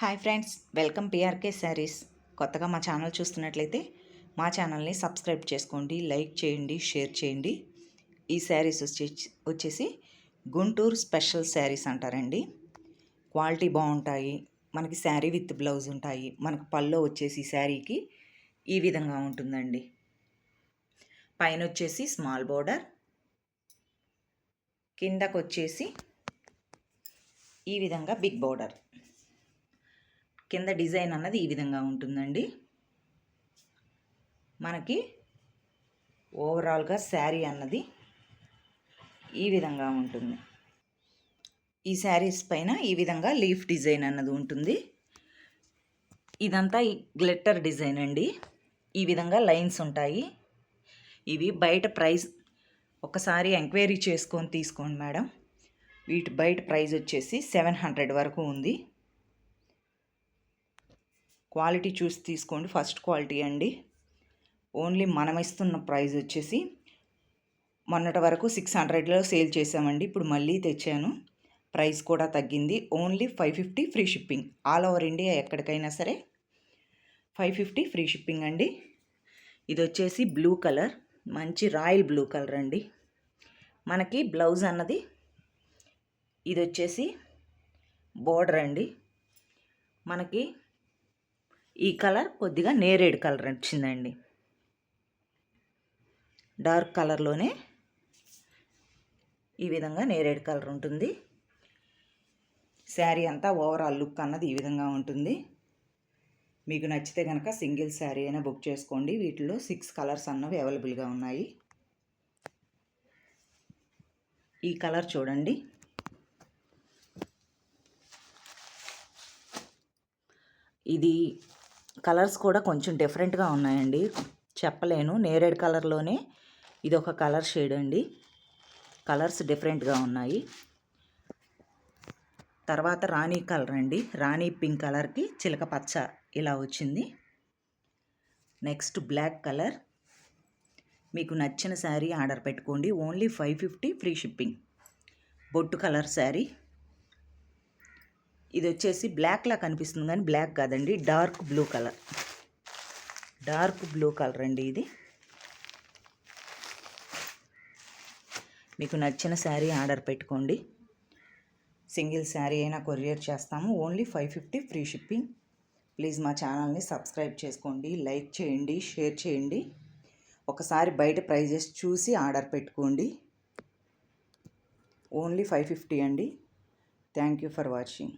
Hi friends, welcome PRK saris. కొత్తగా మా channel చూస్తున్నట్లయితే మా ఛానల్ని సబ్స్క్రైబ్ చేసుకోండి, లైక్ చేయండి, షేర్ చేయండి. ఈ శారీస్ వచ్చేసి గుంటూరు స్పెషల్ శారీస్ అంటారండి. క్వాలిటీ బాగుంటాయి. మనకి శారీ విత్ బ్లౌజ్ ఉంటాయి. మనకు పల్లో వచ్చేసి శారీకి ఈ విధంగా ఉంటుందండి. పైన వచ్చేసి స్మాల్ బోర్డర్, కిందకు వచ్చేసి ఈ విధంగా బిగ్ బోర్డర్. కింద డిజైన్ అన్నది ఈ విధంగా ఉంటుందండి. మనకి ఓవరాల్గా శారీ అన్నది ఈ విధంగా ఉంటుంది. ఈ శారీస్ పైన ఈ విధంగా లీఫ్ డిజైన్ అన్నది ఉంటుంది. ఇదంతా గ్లిట్టర్ డిజైన్ అండి. ఈ విధంగా లైన్స్ ఉంటాయి. ఇవి బయట ప్రైస్ ఒకసారి ఎంక్వైరీ చేసుకొని తీసుకోండి మేడం. వీటి బయట ప్రైస్ వచ్చేసి 700 వరకు ఉంది. క్వాలిటీ చూసి తీసుకోండి, ఫస్ట్ క్వాలిటీ అండి. ఓన్లీ మనం ఇస్తున్న ప్రైస్ వచ్చేసి మొన్నటి వరకు 600లో సేల్ చేసామండి. ఇప్పుడు మళ్ళీ తెచ్చాను, ప్రైస్ కూడా తగ్గింది. Only 550 free shipping. All over India ఎక్కడికైనా సరే 550 ఫ్రీ షిప్పింగ్ అండి. ఇది వచ్చేసి బ్లూ కలర్, మంచి రాయల్ బ్లూ కలర్ అండి. మనకి బ్లౌజ్ అన్నది ఇది వచ్చేసి బోర్డర్ అండి. మనకి ఈ కలర్ కొద్దిగా నేరేడు కలర్ వచ్చిందండి. డార్క్ కలర్లోనే ఈ విధంగా నేరేడు కలర్ ఉంటుంది. శారీ అంతా ఓవరాల్ లుక్ అన్నది ఈ విధంగా ఉంటుంది. మీకు నచ్చితే కనుక సింగిల్ శారీ అయినా బుక్ చేసుకోండి. వీటిలో 6 కలర్స్ అన్నవి అవైలబుల్గా ఉన్నాయి. ఈ కలర్ చూడండి. ఇది కలర్స్ కూడా కొంచెం డిఫరెంట్గా ఉన్నాయండి, చెప్పలేను. నేరేడు కలర్లోనే ఇది ఒక కలర్ షేడ్ అండి. కలర్స్ డిఫరెంట్గా ఉన్నాయి. తర్వాత రాణి కలర్ అండి. రాణి పింక్ కలర్కి చిలక పచ్చ ఇలా వచ్చింది. Next black colour. మీకు నచ్చిన శారీ ఆర్డర్ పెట్టుకోండి. Only 550 free shipping. బొట్టు కలర్ శారీ. ఇది వచ్చేసి బ్లాక్లా కనిపిస్తుంది కానీ బ్లాక్ కాదండి, dark blue colour. Dark blue colour అండి ఇది. మీకు నచ్చిన శారీ ఆర్డర్ పెట్టుకోండి. సింగిల్ శారీ అయినా కొరియర్ చేస్తాము. Only 550 free shipping. ప్లీజ్ మా ఛానల్ని సబ్స్క్రైబ్ చేసుకోండి, లైక్ చేయండి, షేర్ చేయండి. ఒకసారి బయట ప్రైజెస్ చూసి ఆర్డర్ పెట్టుకోండి. ఓన్లీ 550 అండి. Thank you for watching.